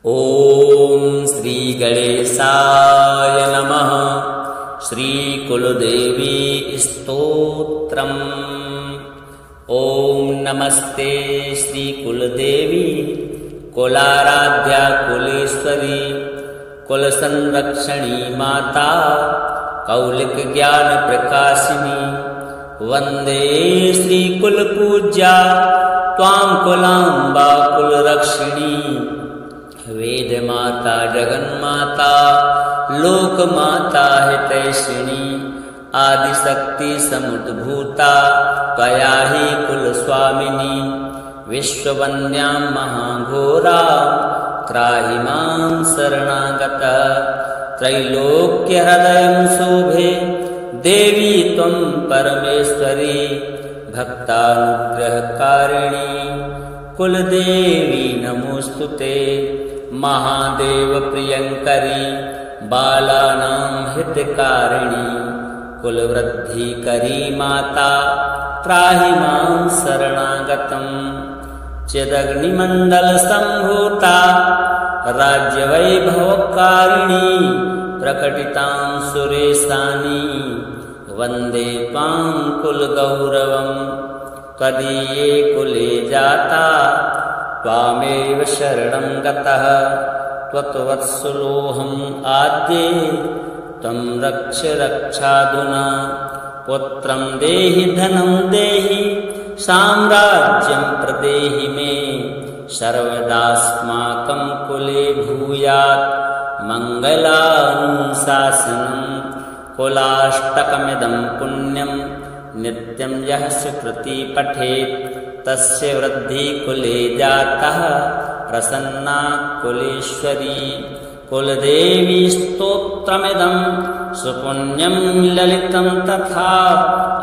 ओम श्री गणेशाय नमः। श्री कुलदेवी स्तोत्रम्। ओम नमस्ते श्री कुलदेवी कुलाराध्या कुलेश्वरी कुलसंरक्षणी माता कौलिक ज्ञान प्रकाशिनी। वंदे श्री कुलपूज्या त्वां कुलांबा कुलरक्षिणी। वेद माता जगन्माता लोक माता हितैषिणी। आदिशक्ति समुद्भूता त्वया हि कुलस्वामिनी। विश्ववन्द्यां महाघोरा त्राहि मां शरणागतः। त्रैलोक्यहृदयं शोभे देवी त्वं परमेश्वरी। भक्तानुग्रहकारिणी कुलदेवी नमोस्तुते। महादेव प्रियंकरी बालानां हितकारिणी। कुलवृद्धिकरी माता त्राहि मां शरणागतम्। चिदग्निमण्डल सम्भूता राज्यवैभवकारिणी। प्रकटितां सुरेशानी वन्दे त्वां कुलगौरवम्। त्वदीये कुले जाता त्वामेव शरणं गतः। त्वत्वत्सलोऽहम् आद्ये त्वं रक्ष रक्षाधुना। पुत्रं देहि धनं देहि साम्राज्यं प्रदेहि मे। सर्वदास्माकं कुले भूयात् मङ्गलानुशासनम्। कुलाष्टकमिदं पुण्यं नित्यं यः सुकृति पठेत् तस्य वृद्धि कुले जातः प्रसन्ना कुलेश्वरी। कुलदेवी स्तोत्रमिदं सुपुण्यं ललितं तथा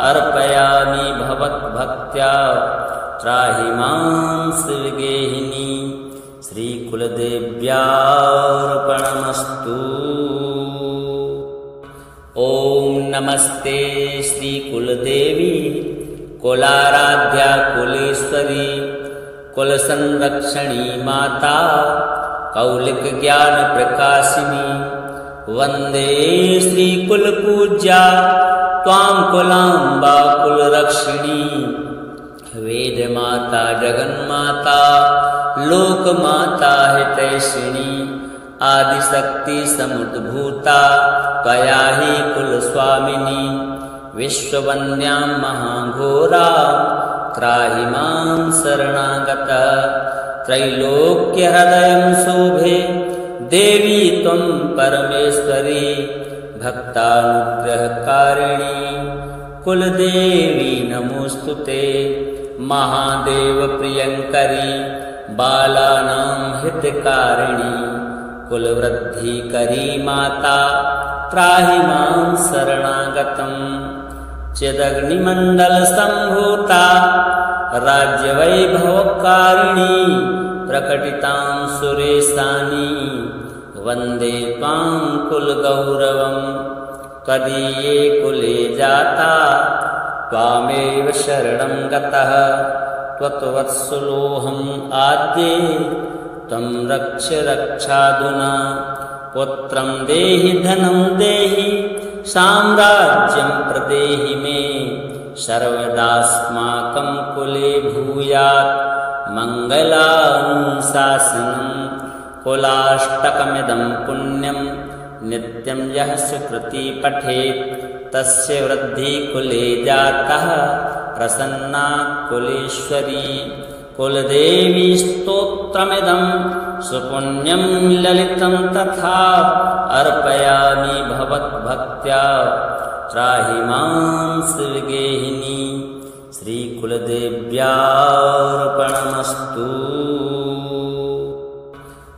अर्पयामि भवद्भक्त्या। त्राहि मां श्रीगेहिनी। श्रीकुलदेव्यार्पणमस्तु। ओम नमस्ते श्री कुलदेवी कुलाराध्या कुलेश्वरी कुलसंरक्षणी माता कौलिक ज्ञान प्रकाशिनी। वंदे श्री कुलपूज्या त्वां कुलांबा कुलरक्षिणी। वेद माता जगन्माता लोक माता हितैषिणी। आदिशक्ति समुद्भूता त्वया हि कुलस्वामिनी। विश्ववन्द्यां महाघोरा त्राहि मां शरणागतः। त्रैलोक्यहृदयं शोभे देवी त्वं परमेश्वरी। भक्तानुग्रहकारिणी कुलदेवी नमोस्तुते। महादेव प्रियंकरी बालानां हितकारिणी। कुलवृद्धिकरी माता त्राहि मां शरणागतम्। चिदग्निमण्डल सम्भूता राज्यवैभवकारिणी। प्रकटितां सुरेशानी वन्दे त्वां कुलगौरवम्। त्वदीये कुले जाता त्वामेव शरणं गतः। त्वत्वत्सलोऽहम् आद्ये त्वं रक्ष रक्षाधुना। पुत्रं देहि धनं देहि साम्राज्यं प्रदेहि मे। सर्वदास्माकं कुले भूयात् मङ्गलानुशासनम्। कुलाष्टकमिदं पुण्यं नित्यं यः सुकृति पठेत् तस्य वृद्धि कुले जातः प्रसन्ना कुलेश्वरी। कुलदेवी स्तोत्रमिदं सुपुण्यं ललितं तथा अर्पयामि भवद्भक्त्या। त्राहि मां श्रीगेहिनी। श्रीकुलदेव्यार्पणमस्तु।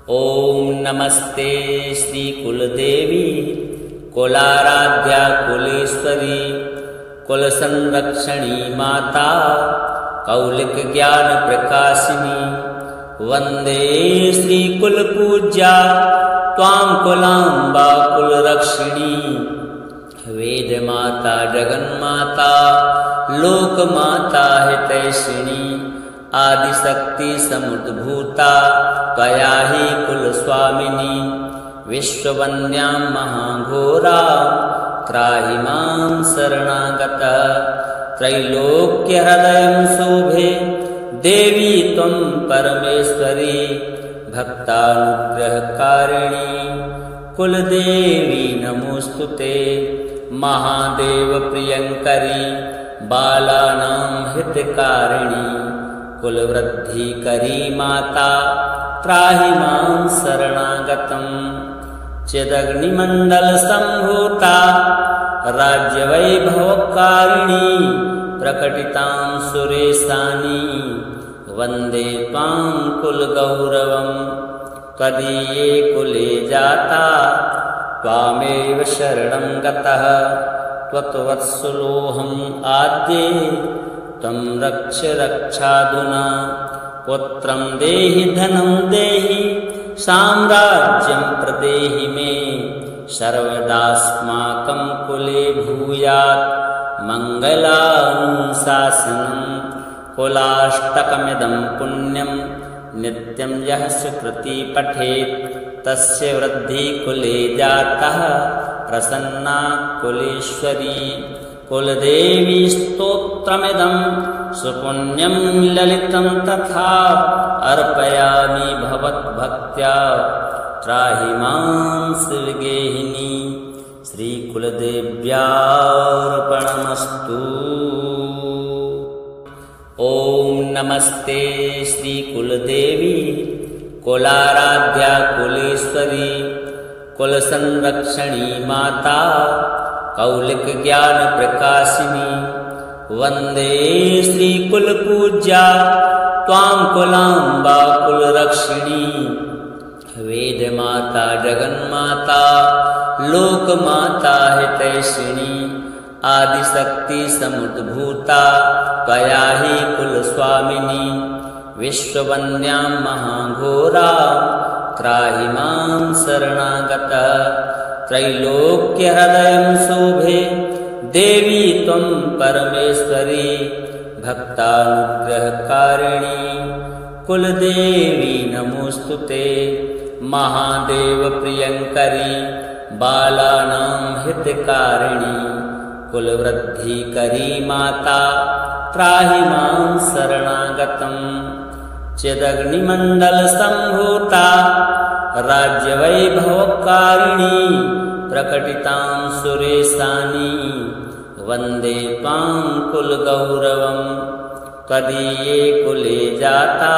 ओम नमस्ते श्री कुलदेवी कुलाराध्या कुलेश्वरी कुलसंरक्षणी माता कौलिक ज्ञान प्रकाशिनी। वंदे श्री कुलपूज्या त्वां कुलांबा कुलरक्षिणी। वेद माता जगन्माता लोक माता हितैषिणी। आदिशक्ति समुद्भूता त्वया हि कुलस्वामिनी विश्ववन्द्यां महाघोरा त्राहि मां शरणागतः त्रैलोक्यहृदयं शोभे देवी त्वं परमेश्वरी भक्तानुग्रहकारिणी कुलदेवी नमोस्तुते महादेव प्रियंकरी बालानां हितकारिणी कुलवृद्धिकरी माता त्राहि मां शरणागतम् चिदग्निमण्डलसम्भूता राज्यवैभवकारिणी प्रकटितां सुरेशानी वन्दे त्वां कुलगौरवम् त्वदीये कुले जाता त्वामेव शरणं गतः त्वत्वत्सलोऽहम् आद्ये त्वं रक्ष रक्षाधुना पुत्रं देहि धनं देहि साम्राज्यं प्रदेहि मे सर्वदास्माकं कुले भूयात् मङ्गलानुशासनम् कुलाष्टकमिदं पुण्यं नित्यं यः सुकृती पठेत् तस्य वृद्धि कुले जातः प्रसन्ना कुलेश्वरी कुलदेवी स्तोत्रमिदं सुपुण्यं ललितं तथा अर्पयामि भवद्भक्त्या त्राहि मां श्रीगेहिनी श्रीकुलदेव्यार्पणमस्तु। ॐ नमस्ते श्रीकुलदेवी कुलाराध्या कुलेश्वरी कुलसंरक्षणी माता कौलिकज्ञानप्रकाशिनी वन्दे श्रीकुलपूज्या त्वां कुलाम्बा कुलरक्षिणी वेदमाता जगन्माता लोकमाता हितैषिणी आदिशक्ति समुद्भूता त्वया हि कुलस्वामिनी विश्ववन्द्यां महाघोरा त्राहि मां शरणागतः त्रैलोक्यहृदयं शोभे देवी त्वं परमेश्वरी भक्तानुग्रहकारिणी कुलदेवी नमोस्तुते महादेव प्रियंकरी बालानां हितकारिणी कुलवृद्धिकरी माता त्राहि मां शरणागतम् चिदग्निमण्डलसम्भूता राज्यवैभवकारिणी प्रकटितां सुरेशानी वन्दे त्वां कुलगौरवम् त्वदीये कुले जाता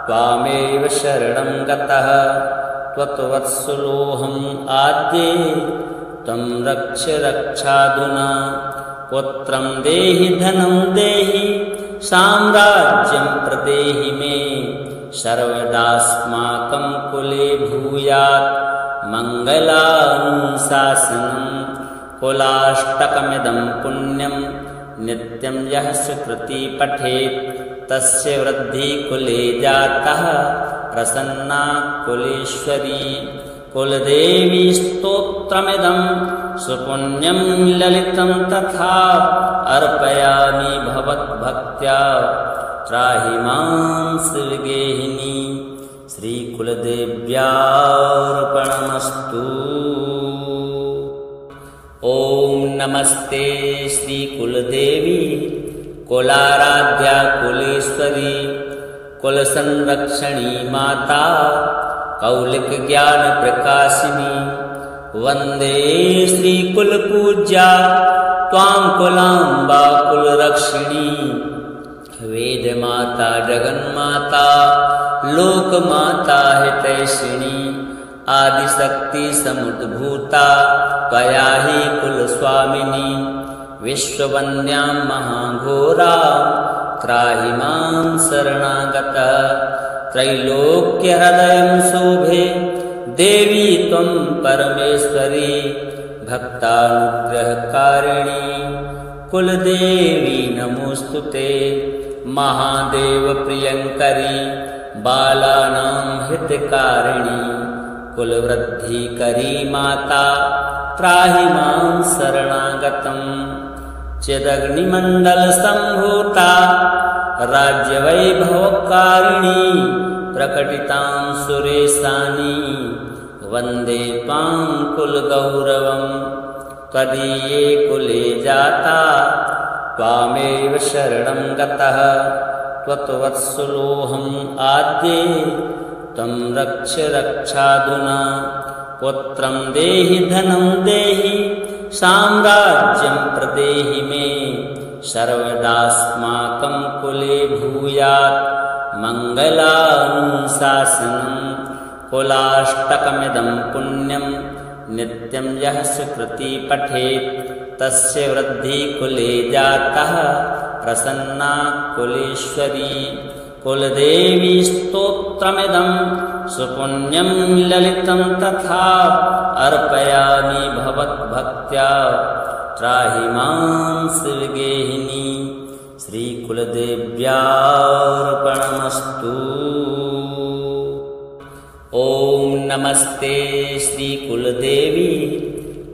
त्वामेव शरणं गतः त्वत्वत्सलोऽहम् आद्ये त्वं रक्ष रक्षाधुना पुत्रं देहि धनं देहि साम्राज्यं प्रदेहि मे सर्वदास्माकं कुले भूयात् मङ्गलानुशासनम् कुलाष्टकमिदं पुण्यं नित्यं यः सुकृती पठेत् तस्य वृद्धि कुले जातः प्रसन्ना कुलेश्वरी कुलदेवी स्तोत्रमिदं सुपुण्यं ललितं तथा अर्पयामि भवद्भक्त्या त्राहि मां श्रीगेहिनी श्रीकुलदेव्यार्पणमस्तु। ॐ नमस्ते श्रीकुलदेवी कुलाराध्या कुलेश्वरी कुलसंरक्षणी माता कौलिकज्ञानप्रकाशिनी वन्दे श्रीकुलपूज्या त्वां कुलाम्बा कुलरक्षिणी वेदमाता जगन्माता लोकमाता हितैषिणी आदिशक्ति समुद्भूता त्वया हि कुलस्वामिनी विश्ववन्द्यां महाघोरा त्राहि मां शरणागतः त्रैलोक्यहृदयं शोभे देवी त्वं परमेश्वरी भक्तानुग्रहकारिणी कुलदेवी नमोस्तुते महादेव प्रियंकरी बालानां हितकारिणी कुलवृद्धिकरी माता त्राहि मां शरणागतम् चिदग्निमण्डलसम्भूता राज्यवैभवकारिणी प्रकटितां सुरेशानि वन्दे त्वां कुलगौरवं त्वदीये कुले जाता त्वामेव शरणं गतः त्वत्वत्सलोऽहम् आद्ये त्वं रक्ष रक्षाधुना पुत्रं देहि धनं देहि साम्राज्यं प्रदेहि मे सर्वदास्माकं कुले भूयात् मङ्गलानुशासनम् कुलाष्टकमिदं पुण्यं नित्यं यः सुकृती पठेत् तस्य वृद्धि कुले जातः प्रसन्ना कुलेश्वरी कुलदेवी स्तोत्रमिदं सुपुण्यं ललितं तथा अर्पयामि भवद्भक्त्या त्राहि मां शिवगेहिनी श्रीकुलदेव्यार्पणमस्तु। ॐ नमस्ते श्रीकुलदेवी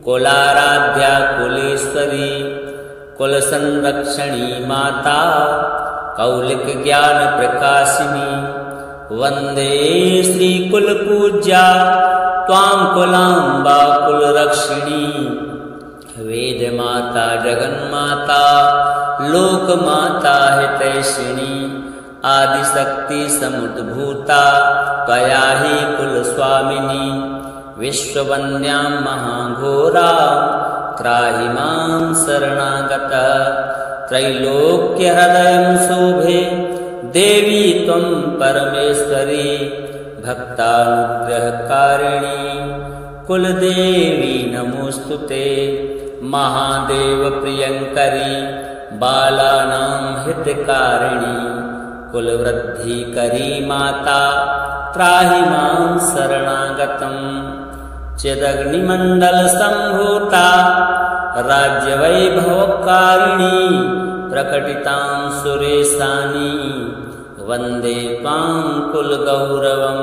कुलाराध्या कुलेश्वरी कुलसंरक्षणी माता कौलिकज्ञानप्रकाशिनी वन्दे श्रीकुलपूज्या त्वां कुलाम्बा कुलरक्षिणी वेदमाता जगन्माता लोकमाता हितैषिणी आदिशक्ति समुद्भूता त्वया हि कुलस्वामिनी विश्ववन्द्यां महाघोरा त्राहि मां शरणागता त्रैलोक्यहृदयं शोभे देवी त्वं परमेश्वरी भक्तानुग्रहकारिणी कुलदेवी नमोऽस्तुते महादेवप्रियङ्करी बालानां हितकारिणी कुलवृद्धिकरी माता त्राहि मां शरणागतम् चिदग्निमण्डलसम्भूता राज्यवैभवकारिणी प्रकटितां सुरेशानि वन्दे त्वां कुलगौरवं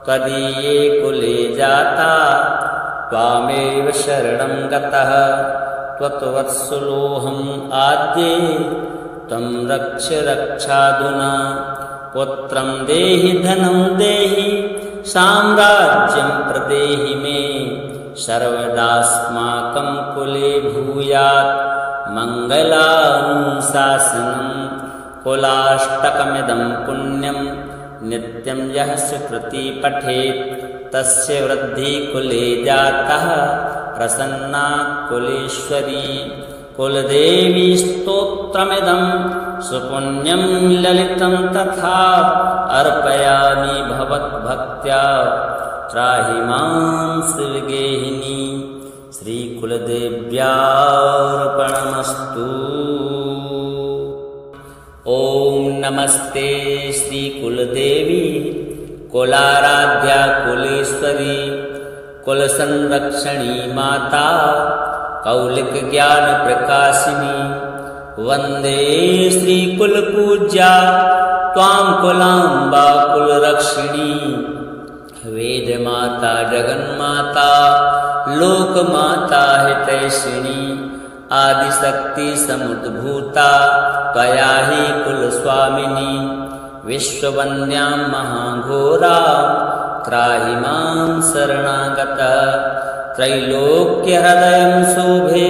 त्वदीये कुले जाता त्वामेव शरणं गतः त्वत्वत्सलोऽहम् आद्ये त्वं रक्ष रक्षाधुना पुत्रं देहि धनं देहि साम्राज्यं प्रदेहि मे सर्वदास्माकं कुले भूयात् मङ्गलानुशासनम् कुलाष्टकमिदं पुण्यं नित्यं यः सुकृती पठेत् तस्य वृद्धि कुले जातः प्रसन्ना कुलेश्वरी कुलदेवी स्तोत्रमिदं सुपुण्यं ललितं तथा अर्पयामि भवद्भक्त्या त्राहि मां शिवगेहिनी श्रीकुलदेव्यार्पणमस्तु। ॐ नमस्ते श्रीकुलदेवी कुलाराध्या कुलेश्वरी कुलसंरक्षणी माता कौलिकज्ञानप्रकाशिनी वन्दे श्रीकुलपूज्या त्वां कुलाम्बा कुलरक्षिणी वेदमाता जगन्माता लोकमाता हितैषिणी आदिशक्ति समुद्भूता त्वया हि कुलस्वामिनी विश्ववन्द्यां महाघोरा त्राहि मां शरणागता त्रैलोक्यहृदयं शोभे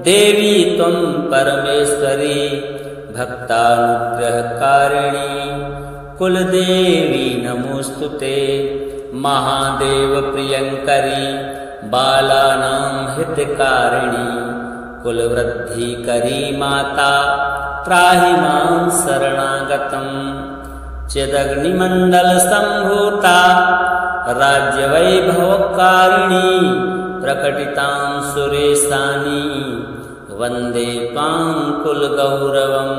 देवी त्वं परमेश्वरी भक्तानुग्रहकारिणी कुलदेवी नमोऽस्तुते महादेवप्रियङ्करी बालानां हितकारिणी कुलवृद्धिकरी माता त्राहि मां शरणागतम् चिदग्निमण्डलसम्भूता राज्यवैभवकारिणी प्रकटितां सुरेशानि वन्दे त्वां कुलगौरवं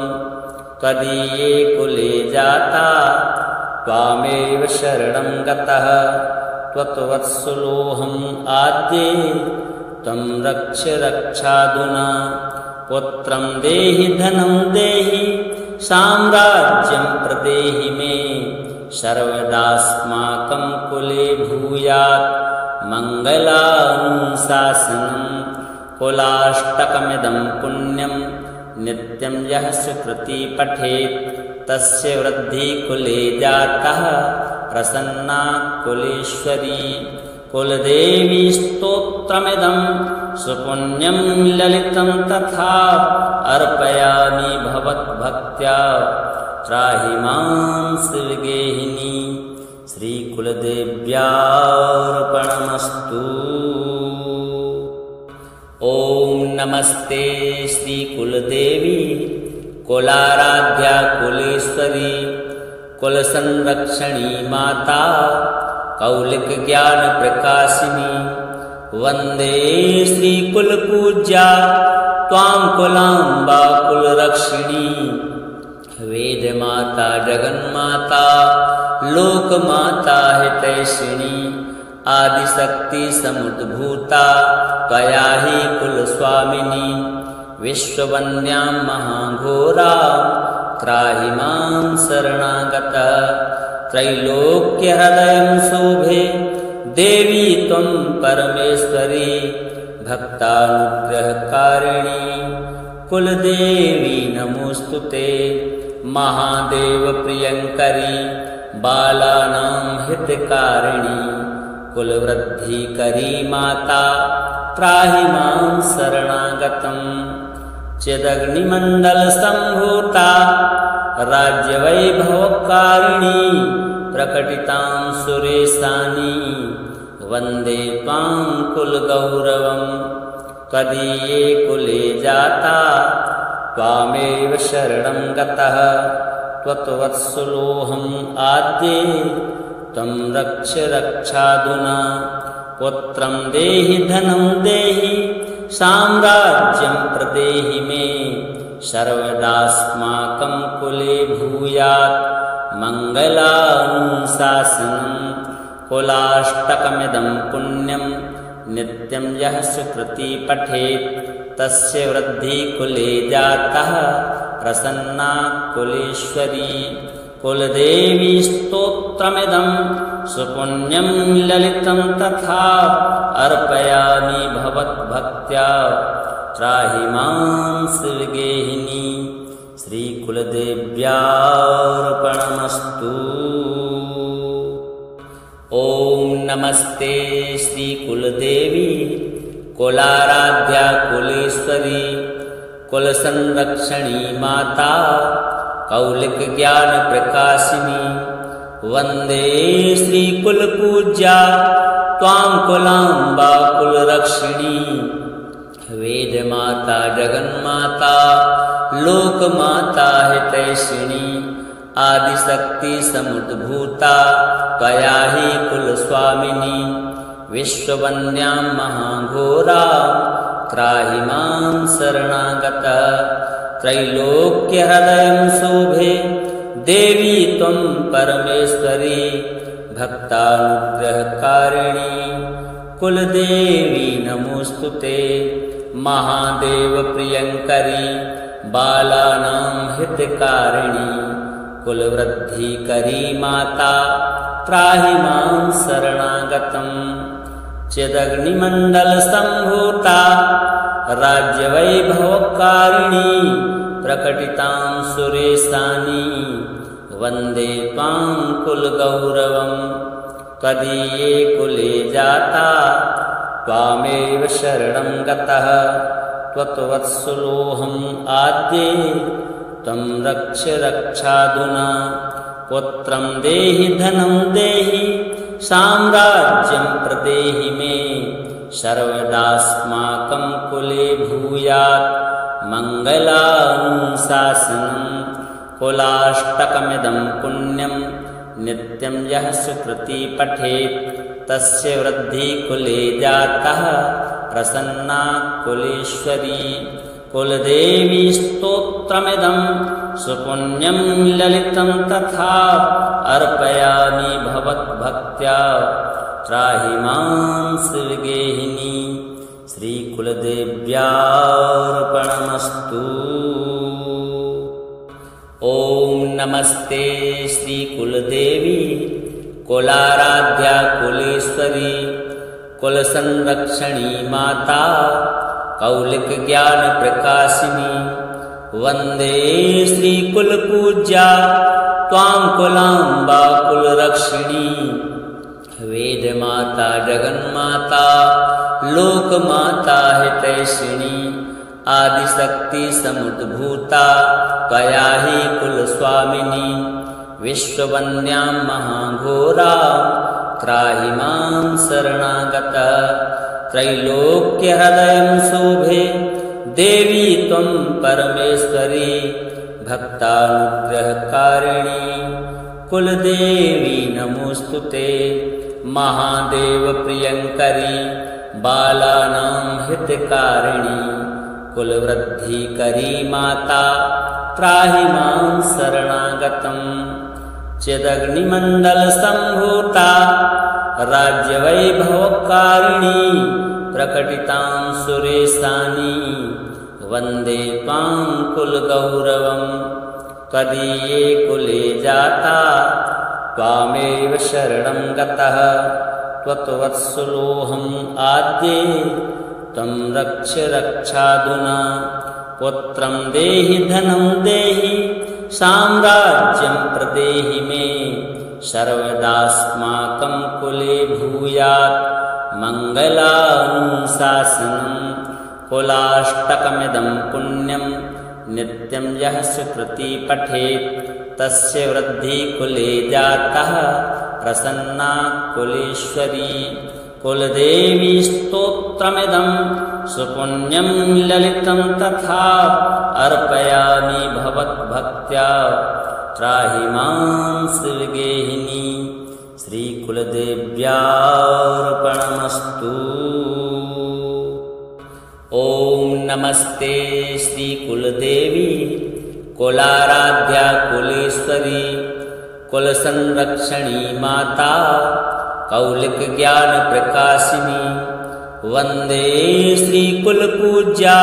त्वदीये कुले जाता त्वामेव शरणं गतः त्वत्वत्सलोऽहम् आद्ये त्वं रक्ष रक्षाधुना पुत्रं देहि धनं देहि साम्राज्यं प्रदेहि मे सर्वदास्माकं कुले भूयात् मङ्गलानुशासनम् कुलाष्टकमिदं पुण्यं नित्यं यः सुकृति पठेत् तस्य वृद्धि कुले जातः प्रसन्ना कुलेश्वरी। कुलदेवी स्तोत्रमिदं सुपुण्यं ललितं तथा अर्पयामि भवद्भक्त्या त्राहि मां श्रीगेहिनी। श्रीकुलदेव्यार्पणमस्तु। ॐ नमस्ते श्रीकुलदेवी कुलाराध्या कुलेश्वरी कुलसंरक्षणी माता कौलिक ज्ञान प्रकाशिनी। वंदे श्रीकुलपूज्या त्वां कुलाम्बा कुलरक्षिणी। वेदमाता जगन्माता लोकमाता हितैषिणी। आदिशक्ति समुद्भूता त्वया हि कुलस्वामिनी। विश्ववन्द्यां महाघोरा त्राहि मां शरणागता। त्रैलोक्यहृदयं शोभे देवी त्वं परमेश्वरी। भक्तानुग्रहकारिणी कुलदेवी नमोस्तुते। महादेव प्रियंकरी बालानां हितकारिणी। कुलवृद्धिकरी माता त्राहि मां शरणागतम्। चिदग्निमण्डल सम्भूता राज्यवैभवकारिणी प्रकटितां सुरेशानी। वन्दे त्वां कुलगौरवम्। त्वदीये कुले जाता त्वामेव शरणं गतः। त्वत्वत्सलोऽहम् आद्ये त्वं रक्ष रक्षाधुना। पुत्रं देहि धनं देहि साम्राज्यं प्रदेहि मे। सर्वदास्माकं कुले भूयात् मङ्गलानुशासनम्। कुलाष्टकमिदं पुण्यं नित्यं यः सुकृति पठेत् तस्य वृद्धि कुले जातः प्रसन्ना कुलेश्वरी। कुलदेवी स्तोत्रमिदं सुपुण्यं ललितं तथा अर्पयामि भवद्भक्त्या त्राहि मां श्रीगेहिनी। श्रीकुलदेव्यार्पणमस्तु। ॐ नमस्ते श्रीकुलदेवी कुलाराध्या कुलेश्वरी कुलसंरक्षणी माता कौलिक ज्ञान प्रकाशिनी। वंदे श्रीकुलपूज्या त्वां कुलाम्बा कुलरक्षिणी। वेदमाता जगन्माता लोकमाता हितैषिणी। आदिशक्ति समुद्भूता त्वया हि कुलस्वामिनी। विश्ववन्द्यां महाघोरा त्राहि मां शरणागता। त्रैलोक्यहृदयं शोभे देवी त्वं परमेश्वरी। भक्तानुग्रहकारिणी कुलदेवी नमोस्तुते। महादेव प्रियंकरी बालानां हितकारिणी। कुलवृद्धिकरी माता त्राहि मां शरणागतम्। चिदग्निमण्डल सम्भूता राज्यवैभवकारिणी प्रकटितां सुरेशानी। वन्दे त्वां कुलगौरवम्। त्वदीये कुले जाता त्वामेव शरणं गतः। त्वत्वत्सलोऽहम् आद्ये त्वं रक्ष रक्षाधुना। पुत्रं देहि धनं देहि साम्राज्यं प्रदेहि मे। सर्वदास्माकं कुले भूयात् मङ्गलानुशासनम्। कुलाष्टकमिदं पुण्यं नित्यं यः सुकृति पठेत् तस्य वृद्धि कुले जातः प्रसन्ना कुलेश्वरी। कुलदेवी स्तोत्रमिदं सुपुण्यं ललितं तथा अर्पयामि भवद्भक्त्या त्राहि मां श्रीगेहिनी। श्रीकुलदेव्यार्पणमस्तु। ॐ नमस्ते श्रीकुलदेवी कुलाराध्या कुलेश्वरी कुलसंरक्षणी माता कौलिक ज्ञान प्रकाशिनी। वन्दे श्रीकुलपूज्या त्वां कुलाम्बा कुलरक्षिणी वेदमाता जगन्माता लोकमाता हितैषिणी आदिशक्ति समुद्भूता त्वया हि कुलस्वामिनी विश्ववन्द्यां महाघोरा त्राहि मां शरणागतः त्रैलोक्यहृदयं शोभे देवी त्वं परमेश्वरी भक्तानुग्रहकारिणी कुलदेवी नमोस्तुते महादेव प्रियंकरी बालानां हितकारिणी कुलवृद्धिकरी माता त्राहि मां शरणागतम् चिदग्निमण्डलसम्भूता राज्यवैभवकारिणी प्रकटितां सुरेशानी वन्दे त्वां कुलगौरवम् त्वदीये कुले जाता त्वामेव शरणं गतः त्वत्वत्सलोऽहम् आद्ये त्वं रक्ष रक्षाधुना पुत्रं देहि धनं देहि साम्राज्यं प्रदेहि मे सर्वदास्माकं कुले भूयात् मङ्गलानुशासनम् कुलाष्टकमिदं पुण्यं नित्यं यः सुकृती पठेत् तस्य वृद्धि कुले जातः प्रसन्ना कुलेश्वरी कुलदेवी स्तोत्रमिदं सुपुण्यं ललितं तथा अर्पयामि भवद्भक्त्या त्राहि मां श्रीगेहिनी श्रीकुलदेव्यार्पणमस्तु। ॐ नमस्ते श्रीकुलदेवी कुलाराध्या कुलेश्वरी कुलसंरक्षणी माता कौलिकज्ञानप्रकाशिनी वन्दे श्रीकुलपूज्या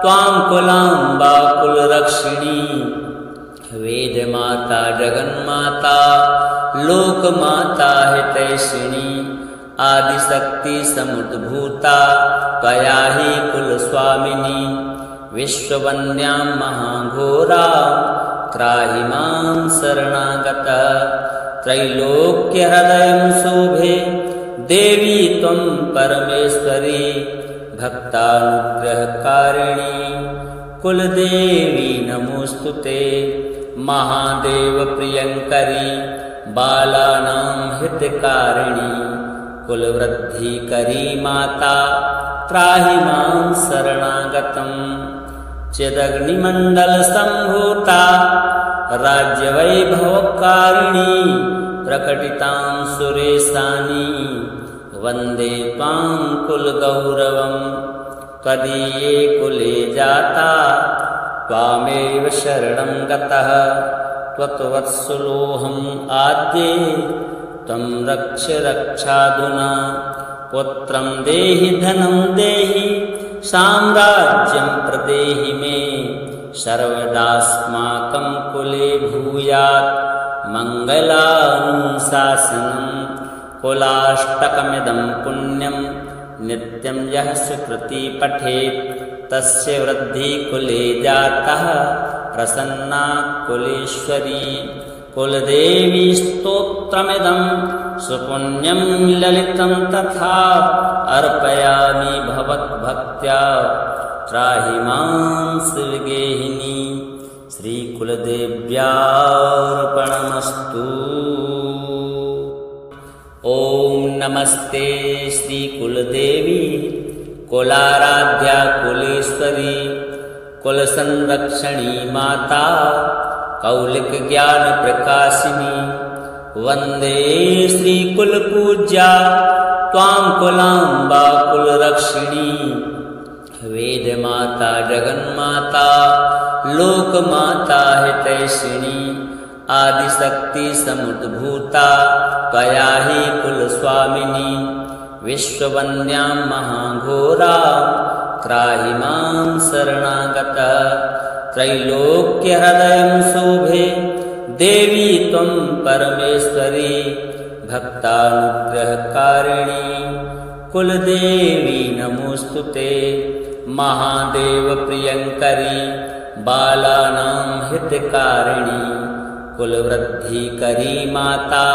त्वां कुलाम्बा कुलरक्षिणी वेदमाता जगन्माता लोकमाता हितैषिणी आदिशक्ति समुद्भूता त्वया हि कुलस्वामिनी विश्ववन्द्यां महाघोरा त्राहि मां शरणागतः त्रैलोक्यहृदयं शोभे देवी त्वं परमेश्वरी भक्तानुग्रहकारिणी कुलदेवी नमोस्तुते महादेव प्रियंकरी बालानां हितकारिणी कुलवृद्धिकरी माता त्राहि मां शरणागतम् चिदग्निमण्डलसम्भूता राज्यवैभवकारिणी प्रकटितां सुरेशानी वन्दे त्वां कुलगौरवम् त्वदीये कुले जाता त्वामेव शरणं गतः त्वत्वत्सलोऽहम् आद्ये त्वं रक्ष रक्षाधुना पुत्रं देहि धनं देहि साम्राज्यं प्रदेहि मे सर्वदास्माकं कुले भूयात् मङ्गलानुशासनम् कुलाष्टकमिदं पुण्यं नित्यं यः सुकृती पठेत् तस्य वृद्धि कुले जातः प्रसन्ना कुलेश्वरी कुलदेवी स्तोत्रमिदं सुपुण्यं ललितं तथा अर्पयामि भवद्भक्त्या त्राहि मां श्रीगेहिनी श्रीकुलदेव्यार्पणमस्तु। ॐ नमस्ते श्रीकुलदेवी कुलाराध्या कुलेश्वरी कुलसंरक्षणी माता कौलिकज्ञानप्रकाशिनी वन्दे श्रीकुलपूज्या त्वां कुलाम्बा कुलरक्षिणी वेदमाता जगन्माता लोकमाता हितैषिणी आदिशक्ति समुद्भूता त्वया हि कुलस्वामिनी विश्ववन्द्यां महाघोरा त्राहि मां शरणागतः त्रैलोक्यहृदयं शोभे देवी त्वं परमेश्वरी भक्तानुग्रहकारिणी कुलदेवी नमोस्तुते महादेव प्रियंकरी बालानां हितकारिणी कुलवृद्धिकरी माता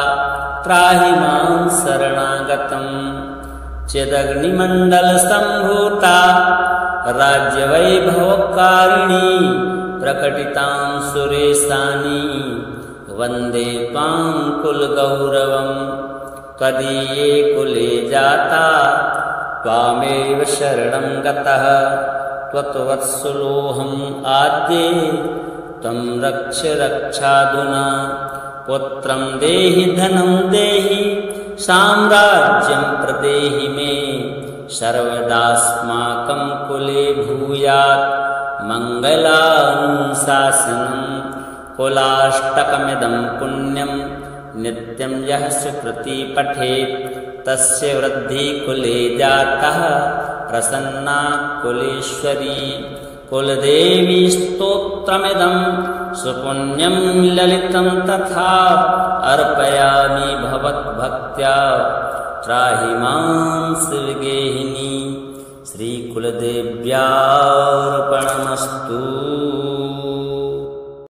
त्राहि मां शरणागतम् चिदग्निमण्डलसम्भूता राज्यवैभवकारिणी प्रकटितां सुरेशानि वन्दे त्वां कुलगौरवम् त्वदीये कुले जाता त्वामेव शरणं गतः त्वत्वत्सलोऽहम् आद्ये त्वं रक्ष रक्षाधुना पुत्रं देहि धनं देहि साम्राज्यं प्रदेहि मे सर्वदास्माकं कुले भूयात् मङ्गलानुशासनम् कुलाष्टकमिदं पुण्यं नित्यं यः सुकृती पठेत् तस्य वृद्धि कुले जातः प्रसन्ना कुलेश्वरी कुलदेवी स्तोत्रमिदं सुपुण्यं ललितं तथा अर्पयामि भवद्भक्त्या त्राहि मां शिवगेहिनी श्रीकुलदेव्यार्पणमस्तु।